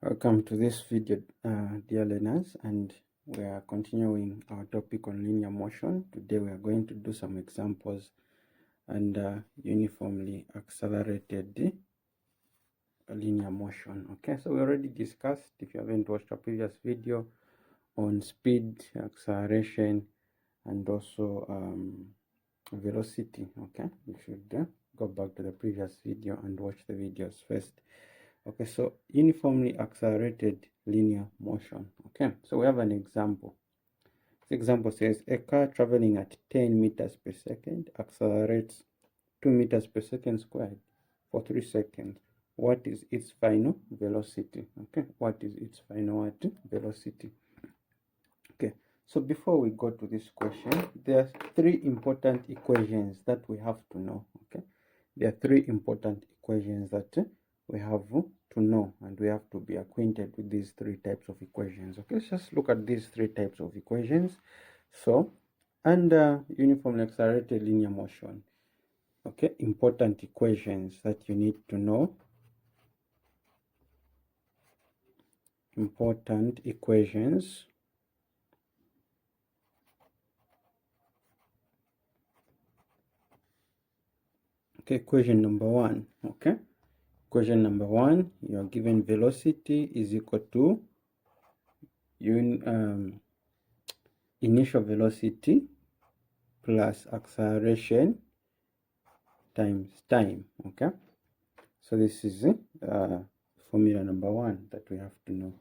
Welcome to this video, dear learners, and we are continuing our topic on linear motion. Today we are going to do some examples under uniformly accelerated linear motion. Okay, so we already discussed, if you haven't watched our previous video, on speed, acceleration, and also velocity. Okay, you should go back to the previous video and watch the videos first. Okay, so uniformly accelerated linear motion. Okay, so we have an example. This example says a car traveling at 10 meters per second accelerates 2 meters per second squared for 3 seconds. What is its final velocity? Okay, what is its final velocity? Okay, so before we go to this question, there are three important equations that we have to know. Okay, there are three important equations that we have to know, and we have to be acquainted with these three types of equations. Okay, let's just look at these three types of equations. So under uniformly accelerated linear motion, okay, important equations that you need to know. Important equations. Okay, equation number one. Okay, equation number one, you are given velocity is equal to initial velocity plus acceleration times time. Okay, so this is formula number one that we have to know.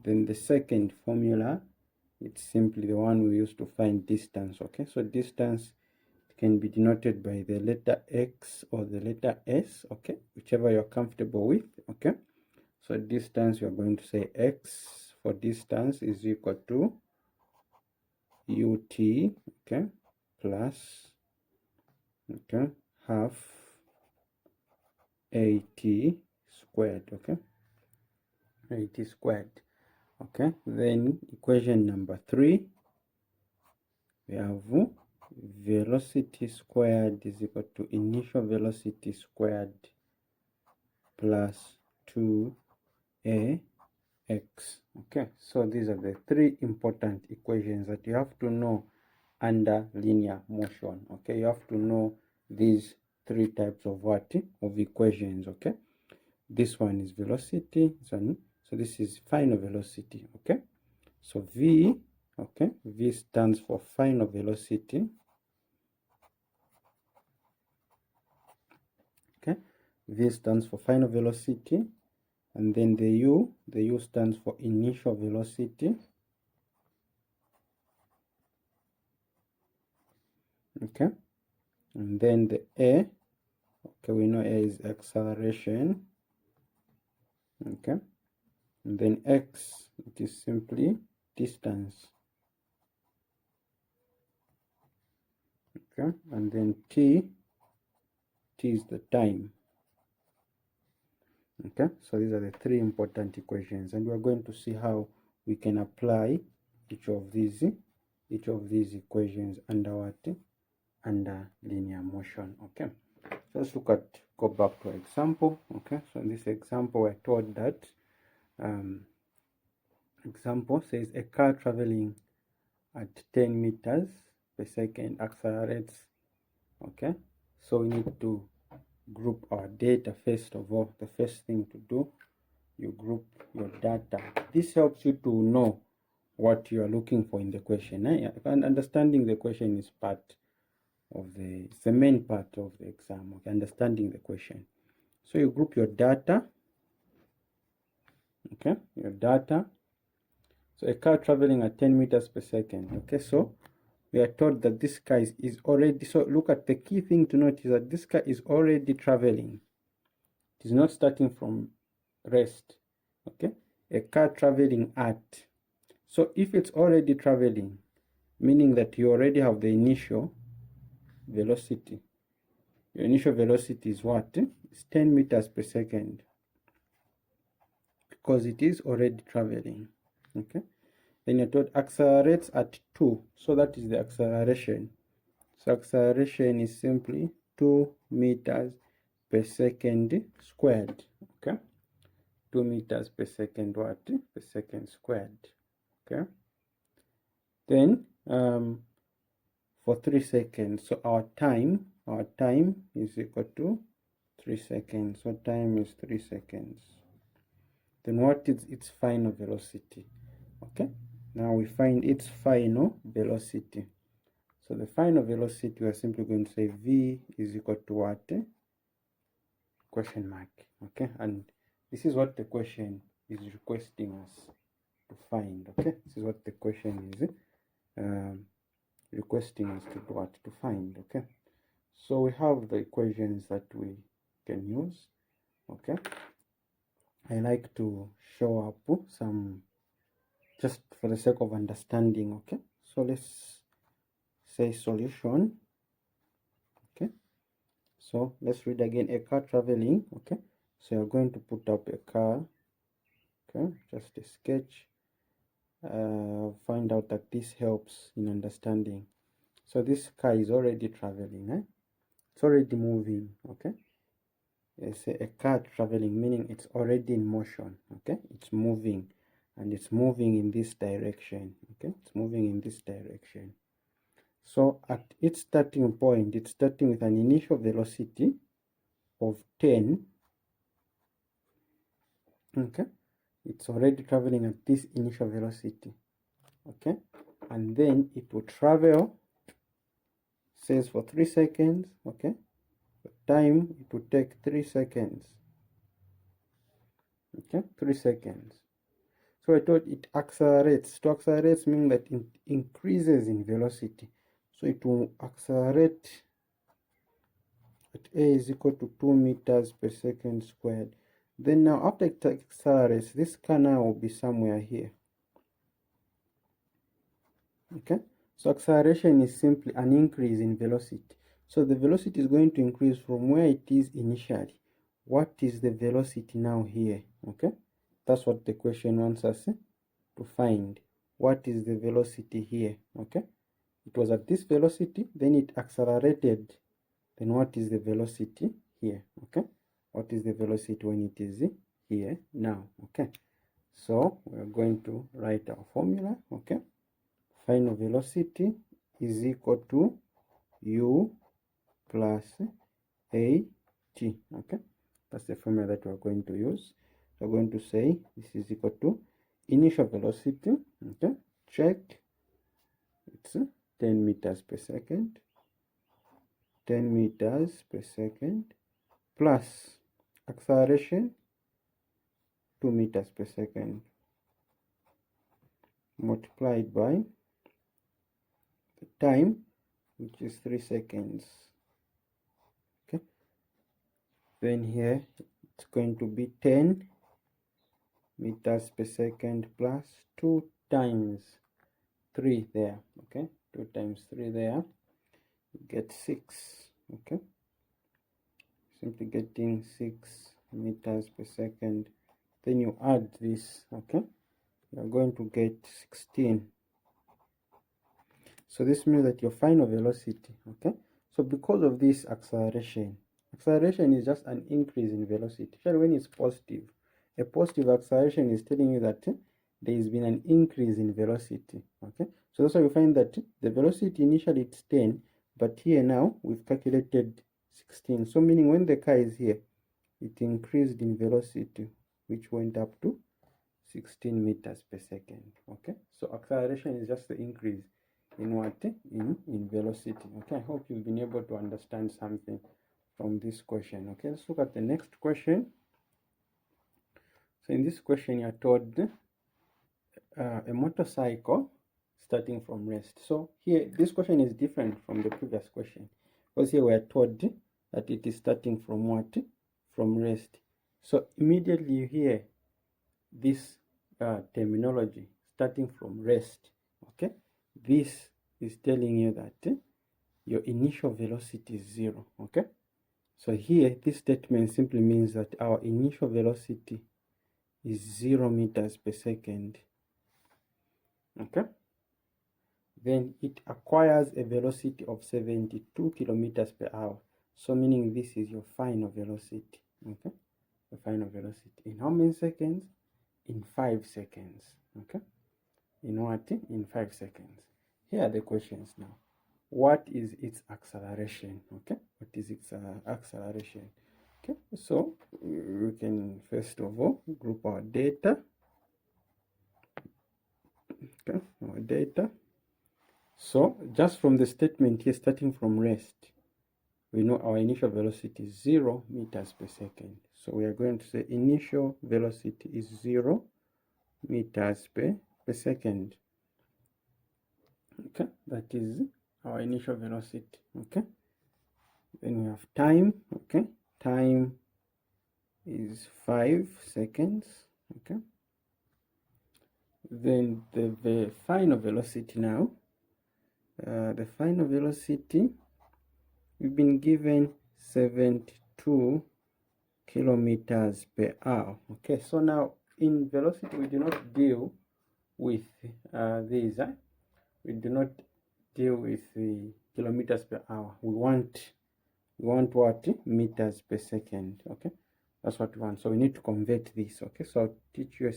Then the second formula, it's simply the one we use to find distance. Okay, so distance can be denoted by the letter x or the letter s. Okay, whichever you're comfortable with. Okay, so distance, you're going to say x for distance is equal to ut, okay, plus, okay, half at squared. Okay, at squared. Okay, then equation number three, we have velocity squared is equal to initial velocity squared plus 2ax. Okay, so these are the three important equations that you have to know under linear motion. Okay, you have to know these three types of of equations. Okay, this one is velocity, so this is final velocity. Okay, so v, okay, v stands for final velocity. Okay, v stands for final velocity, and then the u stands for initial velocity. Okay, and then the a, okay, we know a is acceleration. Okay, and then x, it is simply distance. Okay, and then t is the time. Okay, so these are the three important equations, and we're going to see how we can apply each of these equations under under linear motion. Okay, so let's go back to our example. Okay, so in this example, we're told that example says a car traveling at 10 meters per second accelerates. Okay, so we need to group our data. First of all, the first thing to do, you group your data. This helps you to know what you are looking for in the question. And understanding the question is part of it's the main part of the exam. Okay, understanding the question. So you group your data. Okay, your data. So a car traveling at 10 meters per second. Okay, so we are told that this car is already, so look at the key thing to note is that this car is already traveling. It is not starting from rest. Okay, a car traveling at, so if it's already traveling, meaning that you already have the initial velocity. Your initial velocity is what? It's 10 meters per second, because it is already traveling. Okay, then you're told accelerates at 2, so that is the acceleration. So acceleration is simply 2 meters per second squared. Okay, 2 meters per second what? Per second squared. Okay. Then for 3 seconds, so our time is equal to 3 seconds. So time is 3 seconds. Then what is its final velocity? Okay, now we find its final velocity. So the final velocity, we are simply going to say v is equal to what? Question mark. Okay, and this is what the question is requesting us to find. Okay, this is what the question is requesting us to do what? To find. Okay, so we have the equations that we can use. Okay, I like to show up some just for the sake of understanding. Okay, so let's say solution. Okay, so let's read again. A car traveling. Okay, so you're going to put up a car. Okay, just a sketch. Find out that this helps in understanding. So this car is already traveling. It's already moving. Okay, it's a car traveling, meaning it's already in motion. Okay, it's moving, and it's moving in this direction. Okay, it's moving in this direction. So at its starting point, it's starting with an initial velocity of 10. Okay, it's already traveling at this initial velocity. Okay, and then it will travel, says for 3 seconds. Okay, the time it will take 3 seconds. Okay, 3 seconds. So I thought it accelerates. To accelerate means that it increases in velocity. So it will accelerate at a is equal to 2 meters per second squared. Then now after it accelerates, this car now will be somewhere here. Okay, so acceleration is simply an increase in velocity. So the velocity is going to increase from where it is initially. What is the velocity now here? Okay, that's what the question wants us to find. What is the velocity here? Okay, it was at this velocity, then it accelerated. Then what is the velocity here? Okay, what is the velocity when it is here now? Okay, so we're going to write our formula. Okay, final velocity is equal to u plus at. Okay, that's the formula that we're going to use. We're going to say this is equal to initial velocity. Okay, check, it's 10 meters per second, 10 meters per second, plus acceleration 2 meters per second, multiplied by the time, which is 3 seconds. Okay, then here it's going to be 10 meters per second plus 2 times 3 there. Okay, 2 times 3 there, you get 6. Okay, simply getting 6 meters per second. Then you add this. Okay, you're going to get 16. So this means that your final velocity, okay, so because of this acceleration is just an increase in velocity. Actually, when it's positive, a positive acceleration is telling you that there has been an increase in velocity. Okay, so that's why you find that the velocity initially it's 10, but here now we've calculated 16. So meaning when the car is here, it increased in velocity, which went up to 16 meters per second. Okay, so acceleration is just the increase in what? In velocity. Okay, I hope you've been able to understand something from this question. Okay, let's look at the next question. So in this question, you're told a motorcycle starting from rest. So here, this question is different from the previous question, because here we are told that it is starting from what? From rest. So immediately you hear this terminology, starting from rest. Okay, this is telling you that your initial velocity is 0. Okay, so here this statement simply means that our initial velocity is 0 meters per second. Okay, then it acquires a velocity of 72 kilometers per hour. So meaning this is your final velocity. Okay, the final velocity. In how many seconds? In 5 seconds. Okay, in what? In 5 seconds. Here are the questions now. What is its acceleration? Okay, what is its acceleration? Okay, so we can first of all group our data. Okay, our data. So just from the statement here, starting from rest, we know our initial velocity is 0 meters per second. So we are going to say initial velocity is 0 meters per second. Okay, that is our initial velocity. Okay, then we have time. Okay, time is 5 seconds. Okay, then the final velocity now, the final velocity, we've been given 72 kilometers per hour. Okay, so now in velocity we do not deal with these. We do not deal with the kilometers per hour. We want what? Meters per second. Okay, that's what we want. So we need to convert this. Okay, so I'll teach you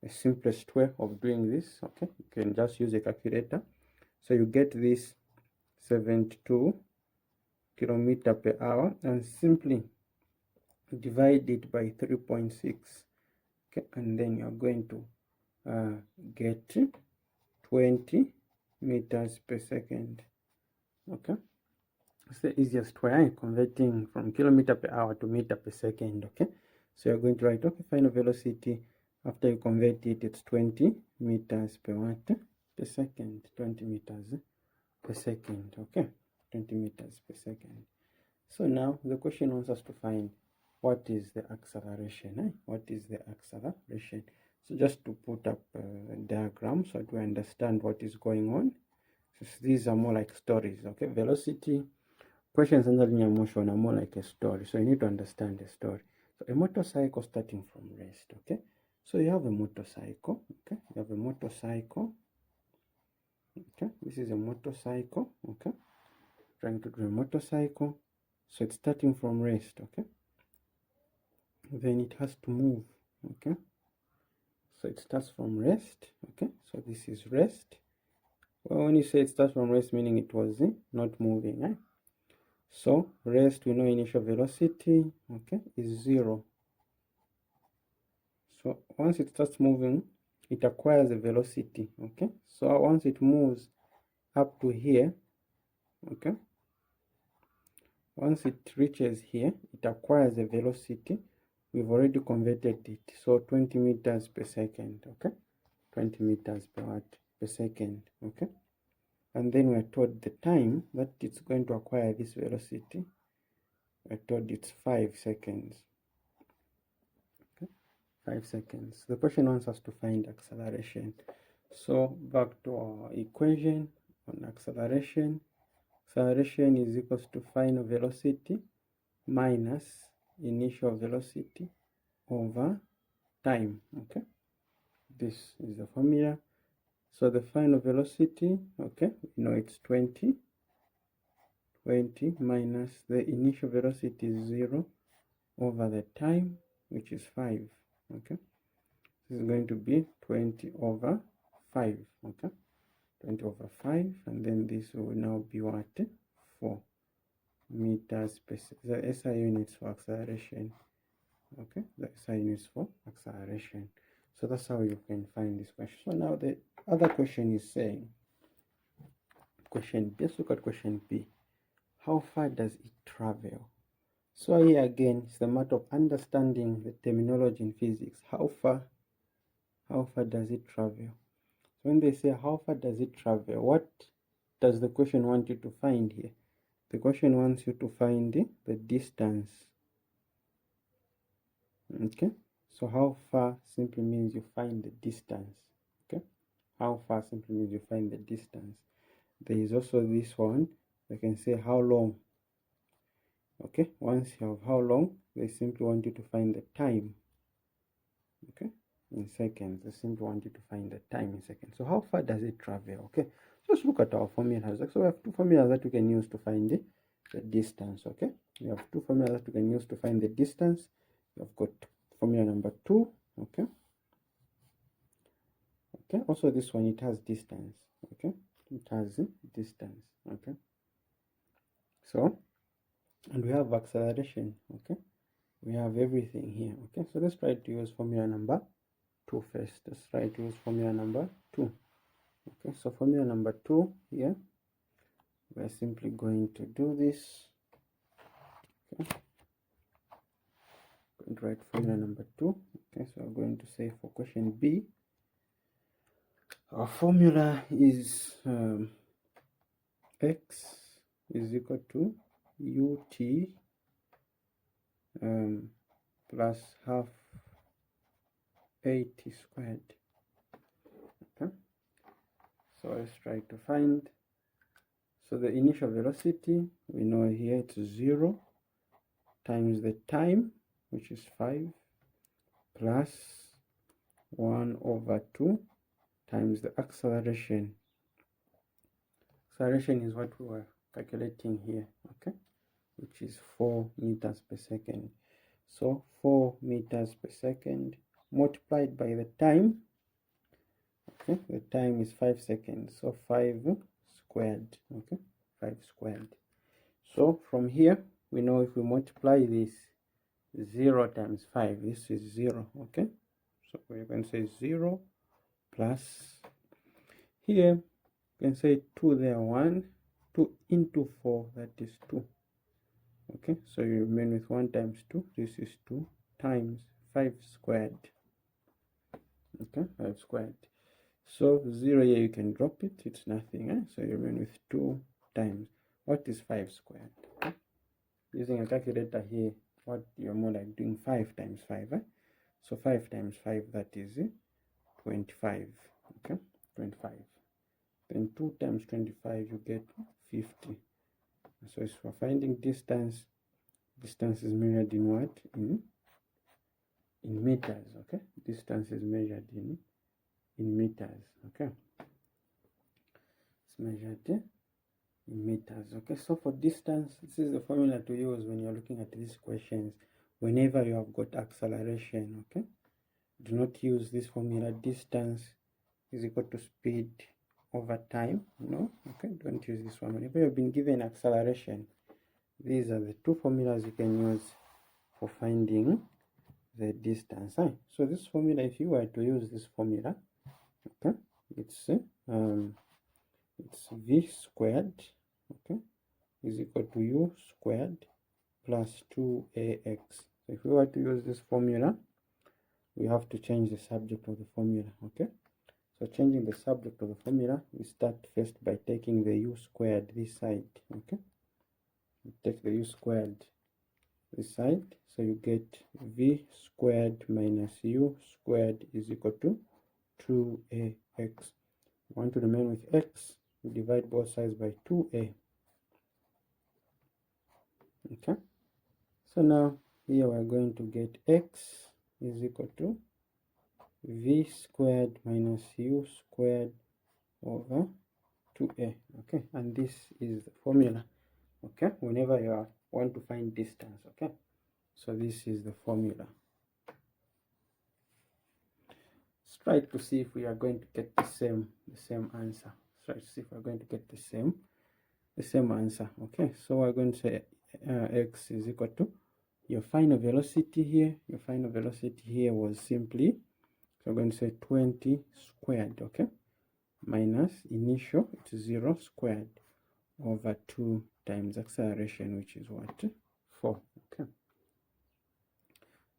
a simplest way of doing this. Okay, you can just use a calculator. So you get this 72 kilometer per hour and simply divide it by 3.6. Okay, and then you're going to get 20 meters per second. Okay, it's the easiest way, converting from kilometer per hour to meter per second. Okay, so you're going to write, okay, final velocity after you convert it, it's 20 meters per what? Per second. 20 meters per second. Okay, 20 meters per second. So now the question wants us to find what is the acceleration. What is the acceleration? So just to put up a diagram so that we understand what is going on. So these are more like stories. Okay, velocity questions under linear motion are more like a story. So you need to understand the story. So a motorcycle starting from rest. Okay, so you have a motorcycle. Okay, you have a motorcycle. Okay, this is a motorcycle. Okay, trying to do a motorcycle. So it's starting from rest. Okay, then it has to move. Okay, so it starts from rest. Okay, so this is rest. Well, when you say it starts from rest, meaning it was not moving. So rest, we know initial velocity, okay, is 0. So once it starts moving, it acquires a velocity. Okay, so once it moves up to here, okay, once it reaches here, it acquires a velocity. We've already converted it. So 20 meters per second. Okay, 20 meters per what? Per second. Okay, and then we're told the time that it's going to acquire this velocity. We're told it's 5 seconds. Okay, 5 seconds. The question wants us to find acceleration. So back to our equation on acceleration. Acceleration is equals to final velocity minus initial velocity over time. Okay, this is the formula. So the final velocity, okay, we know it's 20 minus the initial velocity is 0 over the time, which is 5. Okay, this is going to be 20 over 5. Okay, 20 over 5, and then this will now be what? 4 meters per second. The SI units for acceleration. Okay, the SI units for acceleration. So that's how you can find this question. So now the other question is saying, question B. Let's look at question B. How far does it travel? So here again, it's a matter of understanding the terminology in physics. How far does it travel? So when they say how far does it travel, what does the question want you to find here? The question wants you to find the distance. Okay, so how far simply means you find the distance. Okay, how far simply means you find the distance. There is also this one. They can say how long. Okay, once you have how long, they simply want you to find the time. Okay, in seconds. They simply want you to find the time in seconds. So how far does it travel? Okay, so let's look at our formulas. So we have two formulas that we can use to find the distance. Okay, we have two formulas that we can use to find the distance. I've got formula number 2. Okay. Okay, also this one, it has distance. Okay, it has distance. Okay, so, and we have acceleration. Okay, we have everything here. Okay, so let's try to use formula number 2 first. Let's try to use formula number 2. Okay, so formula number 2 here, we're simply going to do this. Okay, going to write formula number 2. Okay, so we're going to say for question B, our formula is x is equal to ut plus half 80 squared. Okay, so let's try to find. So the initial velocity, we know here it's 0 times the time, which is 5, plus 1 over 2 times the acceleration. Acceleration is what we were calculating here, okay, which is 4 meters per second. So 4 meters per second multiplied by the time. Okay, the time is 5 seconds, so 5 squared. Okay, 5 squared. So from here, we know if we multiply this 0 times 5, this is 0. Okay, so we can say 0 plus, here you can say 2 there, 1, 2 into 4, that is 2. Okay, so you remain with 1 times 2, this is 2 times 5 squared. Okay, 5 squared. So 0 here, you can drop it, it's nothing. So you remain with 2 times, what is 5 squared? Okay? Using a calculator here, what you're more like doing 5 times 5. So 5 times 5, that is 25. Okay, 25. Then 2 times 25, you get 50. So if we're finding distance, distance is measured in what? In meters. Okay, distance is measured in meters. Okay, it's measured in meters. Okay, so for distance, this is the formula to use when you're looking at these questions. Whenever you have got acceleration, okay, do not use this formula. Distance is equal to speed over time. No, okay, don't use this one. Whenever you've been given acceleration, these are the two formulas you can use for finding the distance. So this formula, if you were to use this formula, okay, it's v squared, okay, is equal to u squared plus 2ax. So if we were to use this formula, we have to change the subject of the formula. Okay, so changing the subject of the formula, we start first by taking the u squared this side. Okay, you take the u squared this side, so you get v squared minus u squared is equal to 2ax. Want to remain with x, we divide both sides by 2a. Okay, so now here we're going to get x is equal to v squared minus u squared over 2a. Okay, and this is the formula. Okay, whenever you want to find distance. Okay, so this is the formula. Let's try to see if we are going to get the same answer. Let's try to see if we're going to get the same answer. Okay, so we're going to say x is equal to your final velocity here. Your final velocity here was simply, so we're going to say 20 squared. Okay, minus initial, it's 0 squared over 2 times acceleration, which is what? 4. Okay,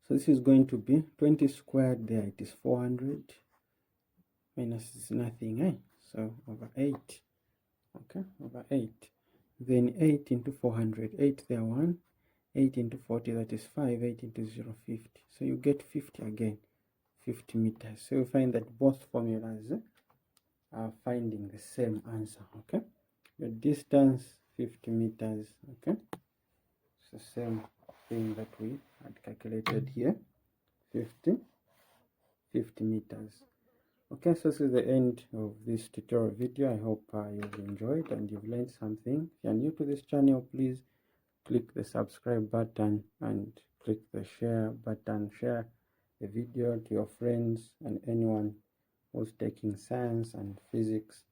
so this is going to be 20 squared, there it is 400, minus is nothing, so over 8. Okay, over 8. Then 8 into 400, 8 there 1, 8 into 40, that is 5, 8 into 0, 50. So you get 50 again, 50 meters. So you find that both formulas are finding the same answer. Okay, the distance 50 meters. Okay, it's the same thing that we had calculated here, 50 meters. Okay, so this is the end of this tutorial video. I hope you've enjoyed and you've learned something. If you're new to this channel, please click the subscribe button and click the share button, share the video to your friends and anyone who's taking science and physics